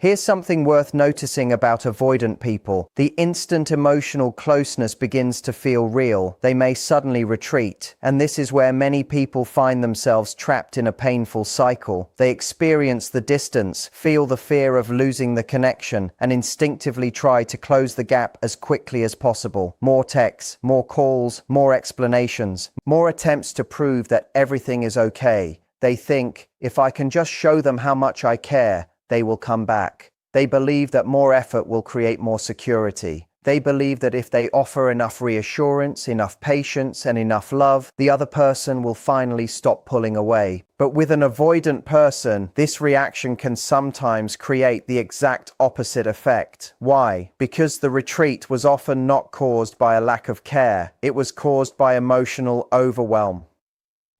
Here's something worth noticing about avoidant people. The instant emotional closeness begins to feel real, they may suddenly retreat. And this is where many people find themselves trapped in a painful cycle. They experience the distance, feel the fear of losing the connection, and instinctively try to close the gap as quickly as possible. More texts, more calls, more explanations, more attempts to prove that everything is okay. They think, if I can just show them how much I care, they will come back. They believe that more effort will create more security. They believe that if they offer enough reassurance, enough patience, and enough love, the other person will finally stop pulling away. But with an avoidant person, this reaction can sometimes create the exact opposite effect. Why? Because the retreat was often not caused by a lack of care. It was caused by emotional overwhelm.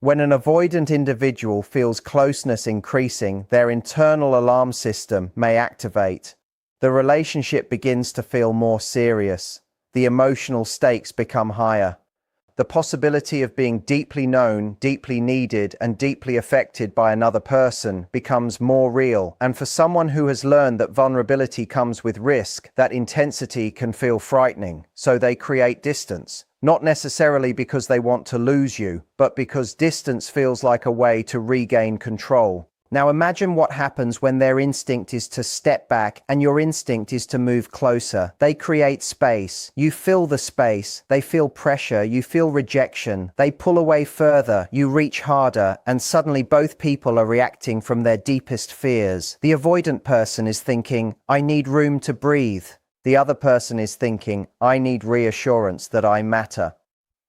When an avoidant individual feels closeness increasing, their internal alarm system may activate. The relationship begins to feel more serious. The emotional stakes become higher. The possibility of being deeply known, deeply needed, and deeply affected by another person becomes more real. And for someone who has learned that vulnerability comes with risk, that intensity can feel frightening. So they create distance. Not necessarily because they want to lose you, but because distance feels like a way to regain control. Now imagine what happens when their instinct is to step back and your instinct is to move closer. They create space. You fill the space. They feel pressure. You feel rejection. They pull away further. You reach harder. And suddenly both people are reacting from their deepest fears. The avoidant person is thinking, I need room to breathe. The other person is thinking, I need reassurance that I matter.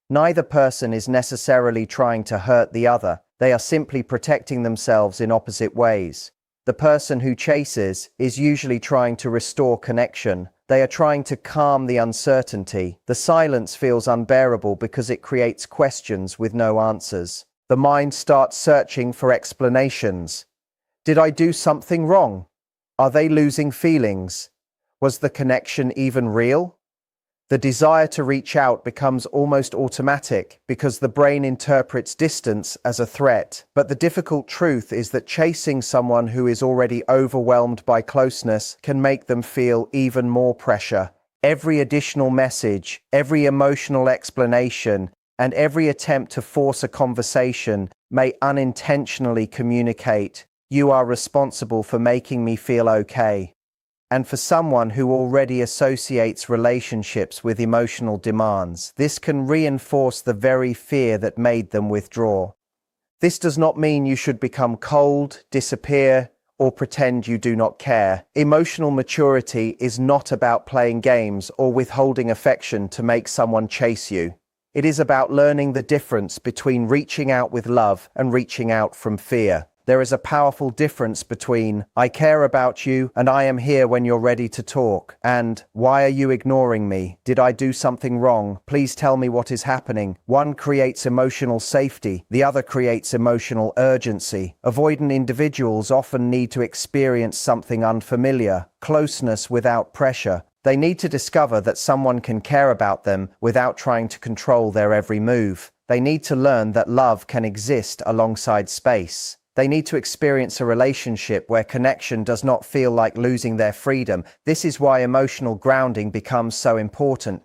Neither person is necessarily trying to hurt the other. They are simply protecting themselves in opposite ways. The person who chases is usually trying to restore connection. They are trying to calm the uncertainty. The silence feels unbearable because it creates questions with no answers. The mind starts searching for explanations. Did I do something wrong? Are they losing feelings? Was the connection even real? The desire to reach out becomes almost automatic because the brain interprets distance as a threat. But the difficult truth is that chasing someone who is already overwhelmed by closeness can make them feel even more pressure. Every additional message, every emotional explanation, and every attempt to force a conversation may unintentionally communicate, "You are responsible for making me feel okay." And for someone who already associates relationships with emotional demands, this can reinforce the very fear that made them withdraw. This does not mean you should become cold, disappear, or pretend you do not care. Emotional maturity is not about playing games or withholding affection to make someone chase you. It is about learning the difference between reaching out with love and reaching out from fear. There is a powerful difference between "I care about you and I am here when you're ready to talk" and "Why are you ignoring me? Did I do something wrong? Please tell me what is happening." One creates emotional safety, the other creates emotional urgency. Avoidant individuals often need to experience something unfamiliar, closeness without pressure. They need to discover that someone can care about them without trying to control their every move. They need to learn that love can exist alongside space. They need to experience a relationship where connection does not feel like losing their freedom. This is why emotional grounding becomes so important.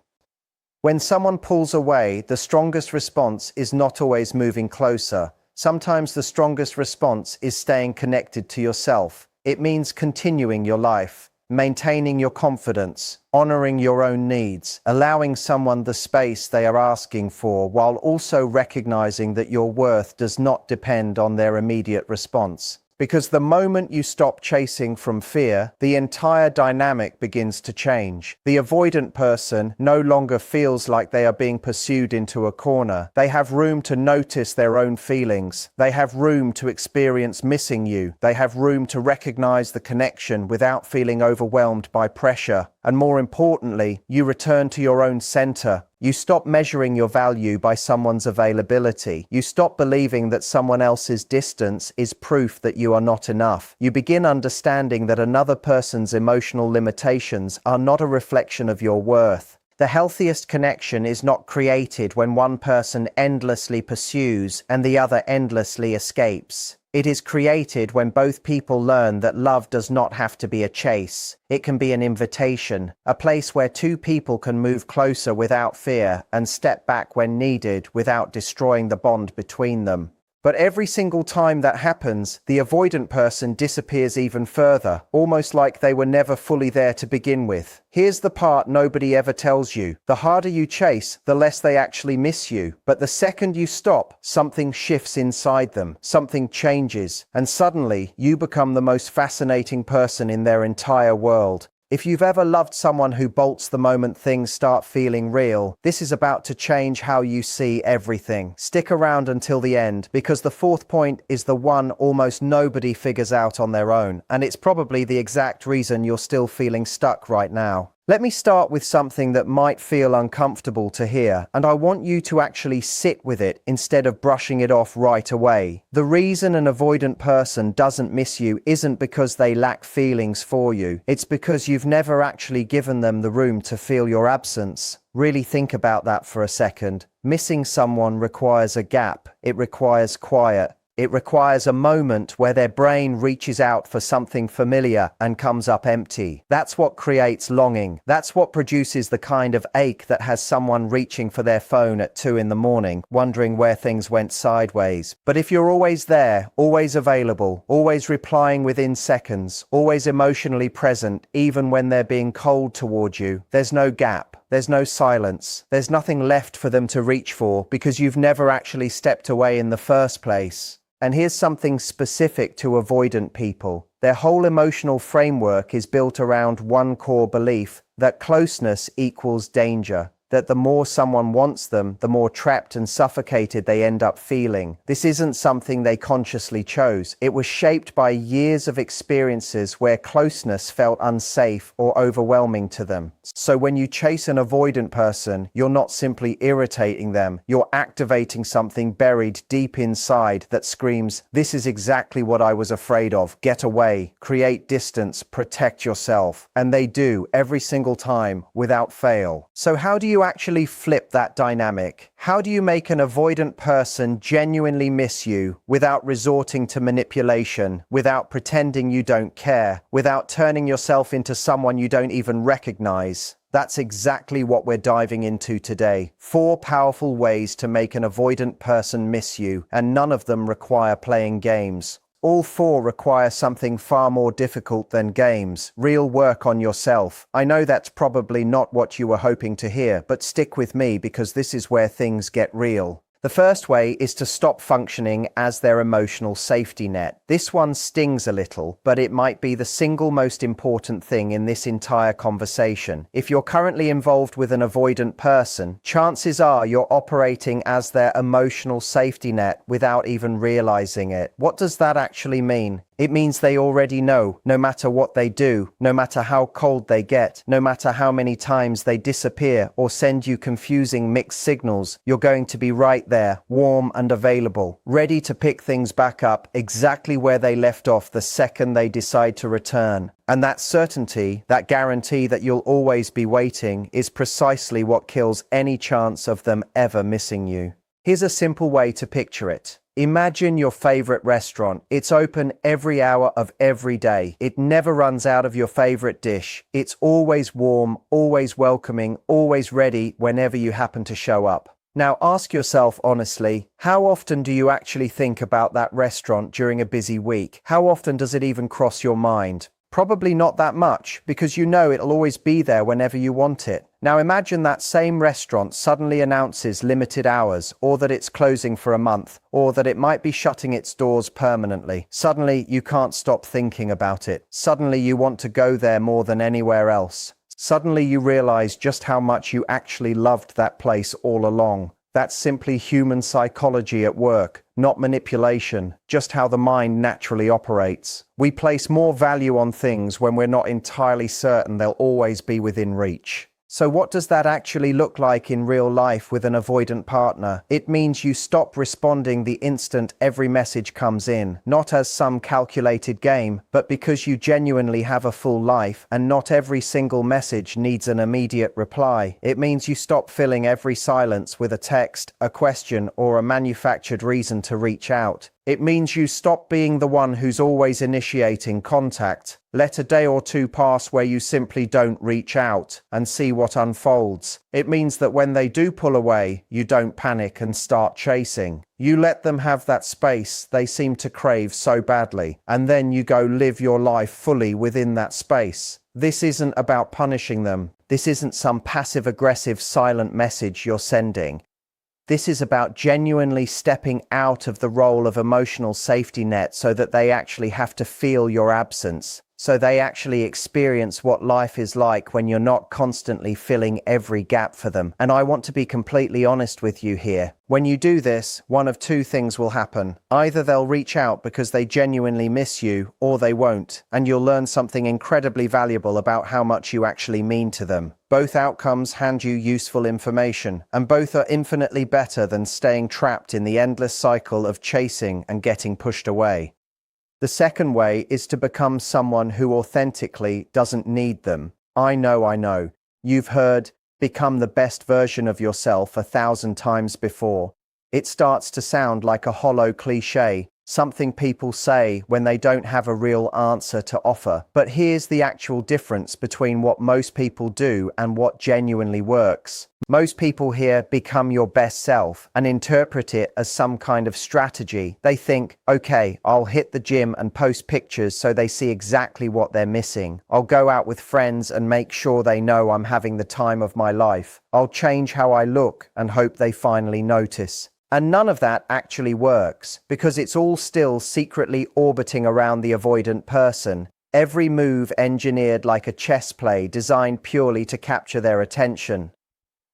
When someone pulls away, the strongest response is not always moving closer. Sometimes the strongest response is staying connected to yourself. It means continuing your life, maintaining your confidence, honoring your own needs, allowing someone the space they are asking for, while also recognizing that your worth does not depend on their immediate response. Because the moment you stop chasing from fear, the entire dynamic begins to change. The avoidant person no longer feels like they are being pursued into a corner. They have room to notice their own feelings. They have room to experience missing you. They have room to recognize the connection without feeling overwhelmed by pressure. And more importantly, you return to your own center. You stop measuring your value by someone's availability. You stop believing that someone else's distance is proof that you are not enough. You begin understanding that another person's emotional limitations are not a reflection of your worth. The healthiest connection is not created when one person endlessly pursues and the other endlessly escapes. It is created when both people learn that love does not have to be a chase. It can be an invitation, a place where two people can move closer without fear and step back when needed without destroying the bond between them. But every single time that happens, the avoidant person disappears even further, almost like they were never fully there to begin with. Here's the part nobody ever tells you. The harder you chase, the less they actually miss you. But the second you stop, something shifts inside them, something changes, and suddenly you become the most fascinating person in their entire world. If you've ever loved someone who bolts the moment things start feeling real, this is about to change how you see everything. Stick around until the end, because the fourth point is the one almost nobody figures out on their own, and it's probably the exact reason you're still feeling stuck right now. Let me start with something that might feel uncomfortable to hear, and I want you to actually sit with it instead of brushing it off right away. The reason an avoidant person doesn't miss you isn't because they lack feelings for you. It's because you've never actually given them the room to feel your absence. Really think about that for a second. Missing someone requires a gap. It requires quiet. It requires a moment where their brain reaches out for something familiar and comes up empty. That's what creates longing. That's what produces the kind of ache that has someone reaching for their phone at 2 in the morning, wondering where things went sideways. But if you're always there, always available, always replying within seconds, always emotionally present, even when they're being cold toward you, there's no gap. There's no silence. There's nothing left for them to reach for because you've never actually stepped away in the first place. And here's something specific to avoidant people. Their whole emotional framework is built around one core belief, that closeness equals danger. That the more someone wants them, the more trapped and suffocated they end up feeling. This isn't something they consciously chose. It was shaped by years of experiences where closeness felt unsafe or overwhelming to them. So when you chase an avoidant person, you're not simply irritating them. You're activating something buried deep inside that screams, "This is exactly what I was afraid of. Get away, create distance, protect yourself." And they do every single time without fail. So how do you actually flip that dynamic? How do you make an avoidant person genuinely miss you without resorting to manipulation, without pretending you don't care, without turning yourself into someone you don't even recognize? That's exactly what we're diving into today. 4 powerful ways to make an avoidant person miss you, and none of them require playing games. All 4 require something far more difficult than games, real work on yourself. I know that's probably not what you were hoping to hear, but stick with me because this is where things get real. The first way is to stop functioning as their emotional safety net. This one stings a little, but it might be the single most important thing in this entire conversation. If you're currently involved with an avoidant person, chances are you're operating as their emotional safety net without even realizing it. What does that actually mean? It means they already know, no matter what they do, no matter how cold they get, no matter how many times they disappear or send you confusing mixed signals, you're going to be right there, warm and available, ready to pick things back up exactly where they left off the second they decide to return. And that certainty, that guarantee that you'll always be waiting, is precisely what kills any chance of them ever missing you. Here's a simple way to picture it. Imagine your favorite restaurant. It's open every hour of every day. It never runs out of your favorite dish. It's always warm, always welcoming, always ready whenever you happen to show up. Now ask yourself honestly, how often do you actually think about that restaurant during a busy week? How often does it even cross your mind? Probably not that much, because you know it'll always be there whenever you want it. Now imagine that same restaurant suddenly announces limited hours, or that it's closing for a month, or that it might be shutting its doors permanently. Suddenly you can't stop thinking about it. Suddenly you want to go there more than anywhere else. Suddenly you realize just how much you actually loved that place all along. That's simply human psychology at work, not manipulation, just how the mind naturally operates. We place more value on things when we're not entirely certain they'll always be within reach. So what does that actually look like in real life with an avoidant partner? It means you stop responding the instant every message comes in, not as some calculated game, but because you genuinely have a full life and not every single message needs an immediate reply. It means you stop filling every silence with a text, a question, or a manufactured reason to reach out. It means you stop being the one who's always initiating contact. Let a day or two pass where you simply don't reach out and see what unfolds. It means that when they do pull away, you don't panic and start chasing. You let them have that space they seem to crave so badly, and then you go live your life fully within that space. This isn't about punishing them. This isn't some passive-aggressive silent message you're sending. This is about genuinely stepping out of the role of emotional safety net so that they actually have to feel your absence, so they actually experience what life is like when you're not constantly filling every gap for them. And I want to be completely honest with you here. When you do this, one of two things will happen. Either they'll reach out because they genuinely miss you, or they won't, and you'll learn something incredibly valuable about how much you actually mean to them. Both outcomes hand you useful information, and both are infinitely better than staying trapped in the endless cycle of chasing and getting pushed away. The second way is to become someone who authentically doesn't need them. I know. You've heard, become the best version of yourself 1,000 times before. It starts to sound like a hollow cliche, something people say when they don't have a real answer to offer. But here's the actual difference between what most people do and what genuinely works. Most people here become your best self and interpret it as some kind of strategy. They think, okay, I'll hit the gym and post pictures so they see exactly what they're missing. I'll go out with friends and make sure they know I'm having the time of my life. I'll change how I look and hope they finally notice. And none of that actually works, because it's all still secretly orbiting around the avoidant person. Every move engineered like a chess play designed purely to capture their attention.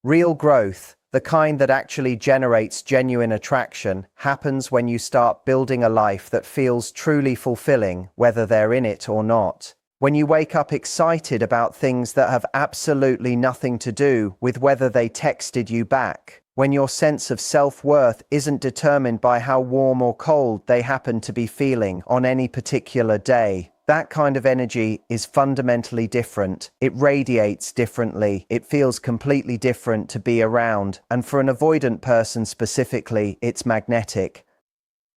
Real growth, the kind that actually generates genuine attraction, happens when you start building a life that feels truly fulfilling, whether they're in it or not. When you wake up excited about things that have absolutely nothing to do with whether they texted you back. When your sense of self-worth isn't determined by how warm or cold they happen to be feeling on any particular day. That kind of energy is fundamentally different. It radiates differently. It feels completely different to be around. And for an avoidant person specifically, it's magnetic.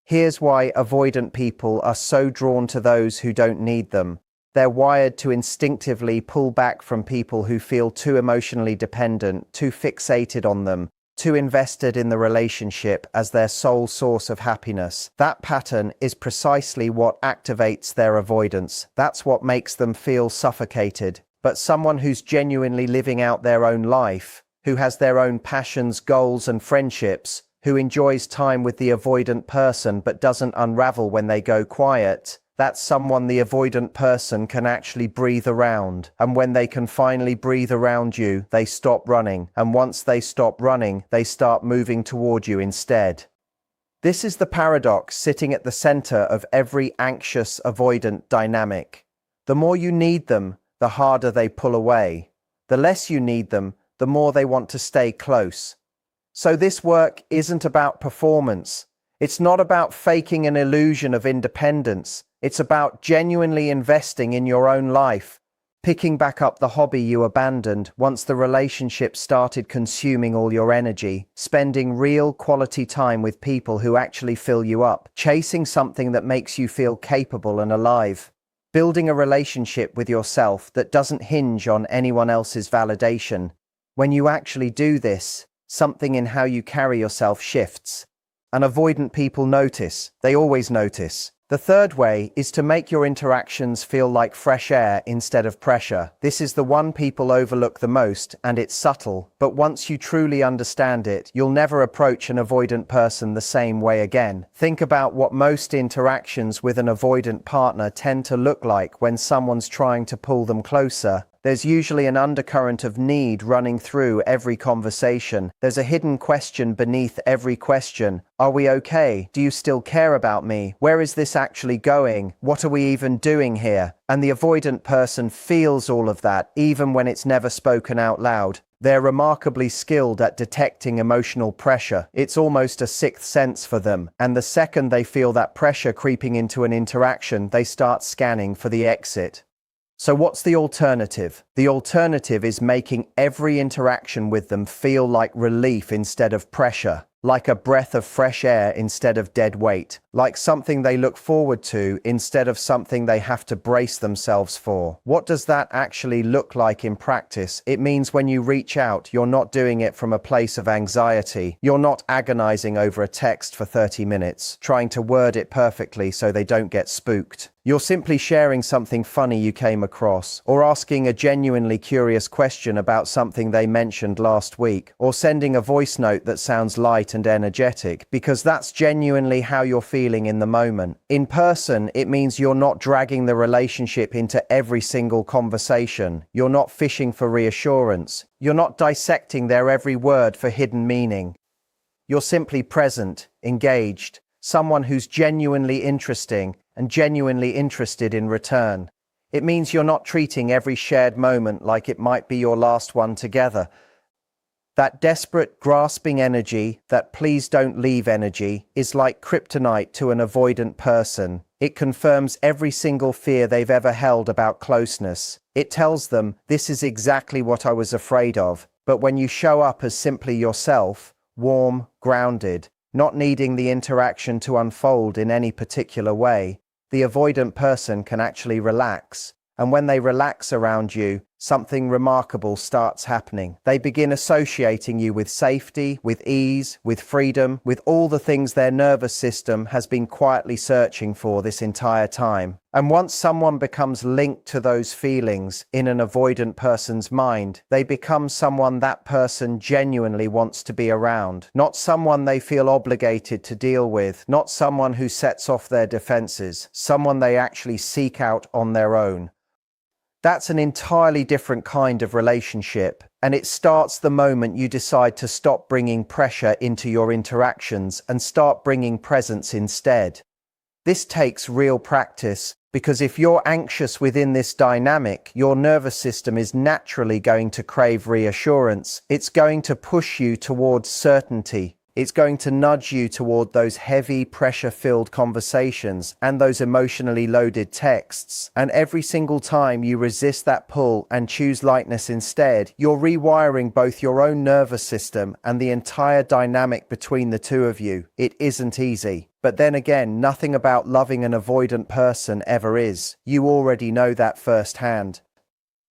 Here's why avoidant people are so drawn to those who don't need them. They're wired to instinctively pull back from people who feel too emotionally dependent, too fixated on them, too invested in the relationship as their sole source of happiness. That pattern is precisely what activates their avoidance. That's what makes them feel suffocated. But someone who's genuinely living out their own life, who has their own passions, goals, and friendships, who enjoys time with the avoidant person but doesn't unravel when they go quiet, that's someone the avoidant person can actually breathe around. And when they can finally breathe around you, they stop running. And once they stop running, they start moving toward you instead. This is the paradox sitting at the center of every anxious avoidant dynamic. The more you need them, the harder they pull away. The less you need them, the more they want to stay close. So this work isn't about performance. It's not about faking an illusion of independence. It's about genuinely investing in your own life, picking back up the hobby you abandoned once the relationship started consuming all your energy, spending real quality time with people who actually fill you up, chasing something that makes you feel capable and alive, building a relationship with yourself that doesn't hinge on anyone else's validation. When you actually do this, something in how you carry yourself shifts. And avoidant people notice. They always notice. The third way is to make your interactions feel like fresh air instead of pressure. This is the one people overlook the most, and it's subtle, but once you truly understand it, you'll never approach an avoidant person the same way again. Think about what most interactions with an avoidant partner tend to look like when someone's trying to pull them closer. There's usually an undercurrent of need running through every conversation. There's a hidden question beneath every question. Are we okay? Do you still care about me? Where is this actually going? What are we even doing here? And the avoidant person feels all of that, even when it's never spoken out loud. They're remarkably skilled at detecting emotional pressure. It's almost a sixth sense for them. And the second they feel that pressure creeping into an interaction, they start scanning for the exit. So what's the alternative? The alternative is making every interaction with them feel like relief instead of pressure, like a breath of fresh air instead of dead weight, like something they look forward to instead of something they have to brace themselves for. What does that actually look like in practice? It means when you reach out, you're not doing it from a place of anxiety. You're not agonizing over a text for 30 minutes, trying to word it perfectly so they don't get spooked. You're simply sharing something funny you came across, or asking a genuinely curious question about something they mentioned last week, or sending a voice note that sounds light and energetic, because that's genuinely how you're feeling in the moment. In person, it means you're not dragging the relationship into every single conversation. You're not fishing for reassurance. You're not dissecting their every word for hidden meaning. You're simply present, engaged, someone who's genuinely interesting and genuinely interested in return. It means you're not treating every shared moment like it might be your last one together. That desperate, grasping energy, that please don't leave energy, is like kryptonite to an avoidant person. It confirms every single fear they've ever held about closeness. It tells them, this is exactly what I was afraid of. But when you show up as simply yourself, warm, grounded, not needing the interaction to unfold in any particular way, the avoidant person can actually relax. And when they relax around you, something remarkable starts happening. They begin associating you with safety, with ease, with freedom, with all the things their nervous system has been quietly searching for this entire time. And once someone becomes linked to those feelings in an avoidant person's mind, they become someone that person genuinely wants to be around, not someone they feel obligated to deal with, not someone who sets off their defenses, someone they actually seek out on their own. That's an entirely different kind of relationship, and it starts the moment you decide to stop bringing pressure into your interactions and start bringing presence instead. This takes real practice, because if you're anxious within this dynamic, your nervous system is naturally going to crave reassurance. It's going to push you towards certainty. It's going to nudge you toward those heavy, pressure-filled conversations and those emotionally loaded texts. And every single time you resist that pull and choose lightness instead, you're rewiring both your own nervous system and the entire dynamic between the two of you. It isn't easy. But then again, nothing about loving an avoidant person ever is. You already know that firsthand.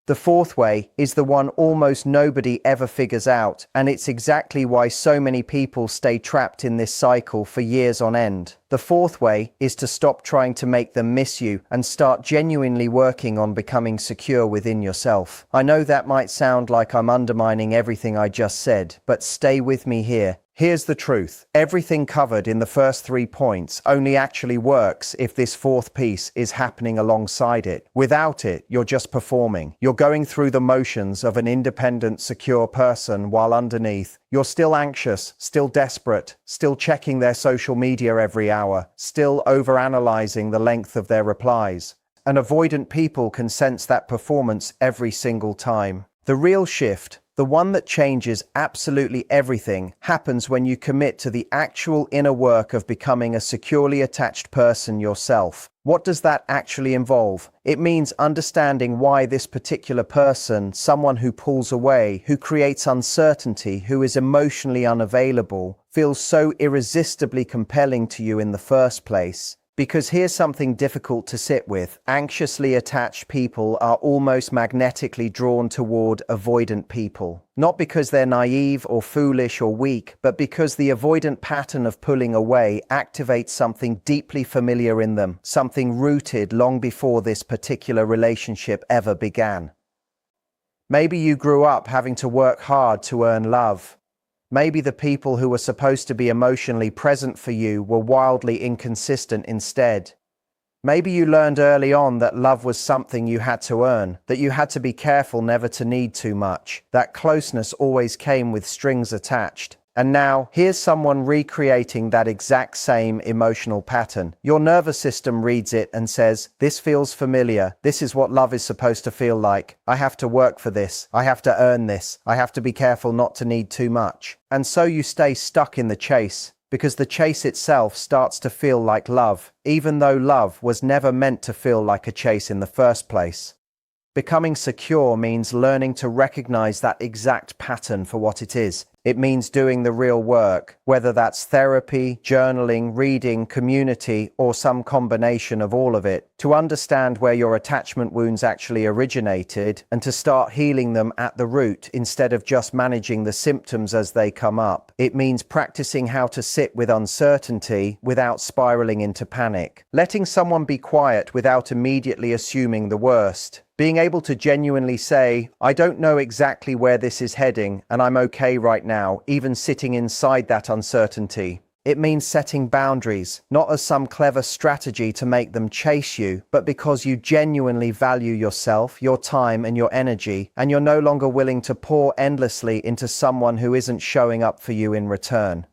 The fourth way is the one almost nobody ever figures out, and it's exactly why so many people stay trapped in this cycle for years on end. The fourth way is to stop trying to make them miss you and start genuinely working on becoming secure within yourself. I know that might sound like I'm undermining everything I just said, but stay with me here. Here's the truth. Everything covered in the first 3 points only actually works if this fourth piece is happening alongside it. Without it, you're just performing. You're going through the motions of an independent, secure person while underneath, you're still anxious, still desperate, still checking their social media every hour, still overanalyzing the length of their replies. And avoidant people can sense that performance every single time. The real shift, the one that changes absolutely everything, happens when you commit to the actual inner work of becoming a securely attached person yourself. What does that actually involve? It means understanding why this particular person, someone who pulls away, who creates uncertainty, who is emotionally unavailable, feels so irresistibly compelling to you in the first place. Because here's something difficult to sit with. Anxiously attached people are almost magnetically drawn toward avoidant people. Not because they're naive or foolish or weak, but because the avoidant pattern of pulling away activates something deeply familiar in them, something rooted long before this particular relationship ever began. Maybe you grew up having to work hard to earn love. Maybe the people who were supposed to be emotionally present for you were wildly inconsistent instead. Maybe you learned early on that love was something you had to earn, that you had to be careful never to need too much, that closeness always came with strings attached. And now, here's someone recreating that exact same emotional pattern. Your nervous system reads it and says, "This feels familiar. This is what love is supposed to feel like. I have to work for this. I have to earn this. I have to be careful not to need too much." And so you stay stuck in the chase, because the chase itself starts to feel like love, even though love was never meant to feel like a chase in the first place. Becoming secure means learning to recognize that exact pattern for what it is. It means doing the real work, whether that's therapy, journaling, reading, community, or some combination of all of it, to understand where your attachment wounds actually originated and to start healing them at the root instead of just managing the symptoms as they come up. It means practicing how to sit with uncertainty without spiraling into panic, letting someone be quiet without immediately assuming the worst. Being able to genuinely say, "I don't know exactly where this is heading, and I'm okay right now," even sitting inside that uncertainty. It means setting boundaries, not as some clever strategy to make them chase you, but because you genuinely value yourself, your time, and your energy, and you're no longer willing to pour endlessly into someone who isn't showing up for you in return.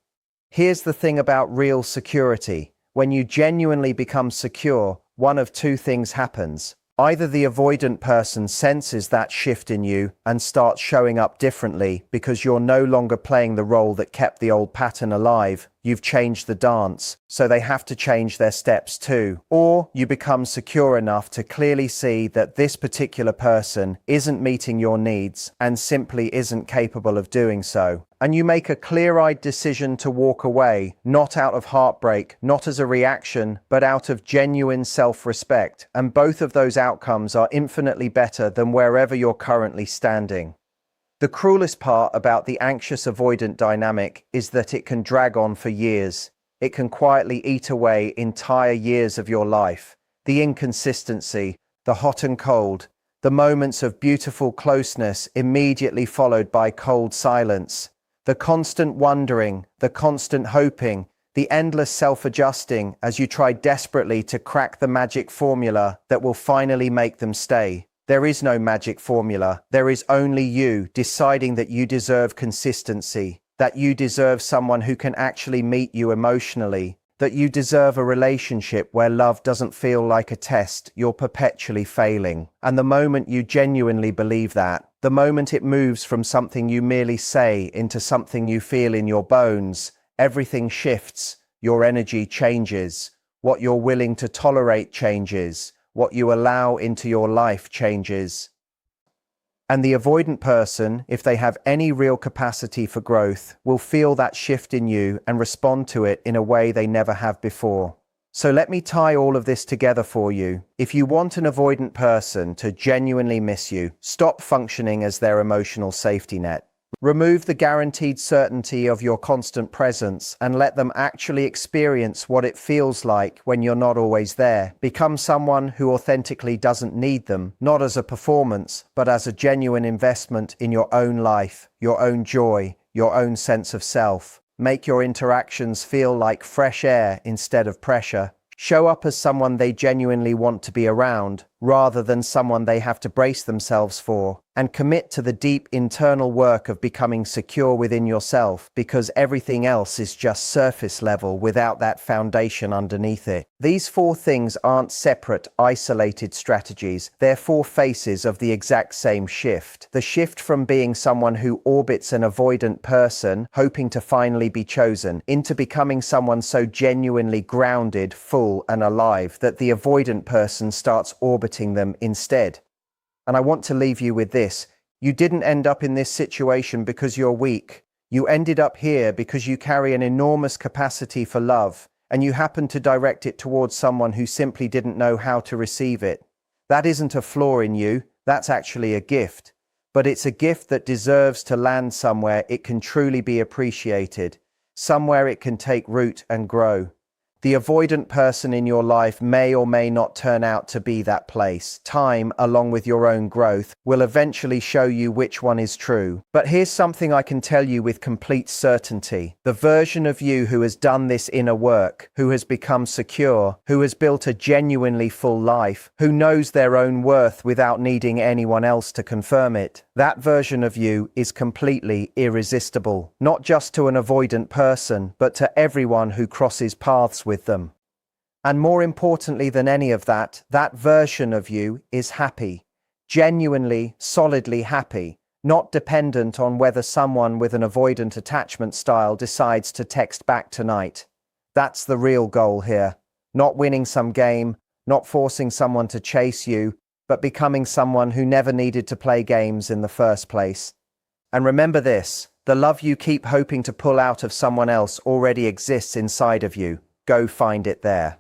Here's the thing about real security. When you genuinely become secure, one of two things happens. Either the avoidant person senses that shift in you and starts showing up differently because you're no longer playing the role that kept the old pattern alive. You've changed the dance, so they have to change their steps too. Or you become secure enough to clearly see that this particular person isn't meeting your needs and simply isn't capable of doing so. And you make a clear-eyed decision to walk away, not out of heartbreak, not as a reaction, but out of genuine self-respect. And both of those outcomes are infinitely better than wherever you're currently standing. The cruelest part about the anxious-avoidant dynamic is that it can drag on for years. It can quietly eat away entire years of your life. The inconsistency, the hot and cold, the moments of beautiful closeness immediately followed by cold silence, the constant wondering, the constant hoping, the endless self-adjusting as you try desperately to crack the magic formula that will finally make them stay. There is no magic formula. There is only you deciding that you deserve consistency, that you deserve someone who can actually meet you emotionally, that you deserve a relationship where love doesn't feel like a test you're perpetually failing. And the moment you genuinely believe that, the moment it moves from something you merely say into something you feel in your bones, everything shifts. Your energy changes. What you're willing to tolerate changes. What you allow into your life changes. And the avoidant person, if they have any real capacity for growth, will feel that shift in you and respond to it in a way they never have before. So let me tie all of this together for you. If you want an avoidant person to genuinely miss you, stop functioning as their emotional safety net. Remove the guaranteed certainty of your constant presence and let them actually experience what it feels like when you're not always there. Become someone who authentically doesn't need them, not as a performance, but as a genuine investment in your own life, your own joy, your own sense of self. Make your interactions feel like fresh air instead of pressure. Show up as someone they genuinely want to be around, rather than someone they have to brace themselves for. And commit to the deep internal work of becoming secure within yourself, because everything else is just surface level without that foundation underneath it. These four things aren't separate, isolated strategies. They're four faces of the exact same shift. The shift from being someone who orbits an avoidant person, hoping to finally be chosen, into becoming someone so genuinely grounded, full, and alive that the avoidant person starts orbiting them instead. And I want to leave you with this. You didn't end up in this situation because you're weak. You ended up here because you carry an enormous capacity for love, and you happen to direct it towards someone who simply didn't know how to receive it. That isn't a flaw in you, that's actually a gift. But it's a gift that deserves to land somewhere it can truly be appreciated, somewhere it can take root and grow. The avoidant person in your life may or may not turn out to be that place. Time, along with your own growth, will eventually show you which one is true. But here's something I can tell you with complete certainty. The version of you who has done this inner work, who has become secure, who has built a genuinely full life, who knows their own worth without needing anyone else to confirm it, that version of you is completely irresistible. Not just to an avoidant person, but to everyone who crosses paths with them. And more importantly than any of that, that version of you is happy. Genuinely, solidly happy. Not dependent on whether someone with an avoidant attachment style decides to text back tonight. That's the real goal here. Not winning some game, not forcing someone to chase you, but becoming someone who never needed to play games in the first place. And remember this, the love you keep hoping to pull out of someone else already exists inside of you. Go find it there.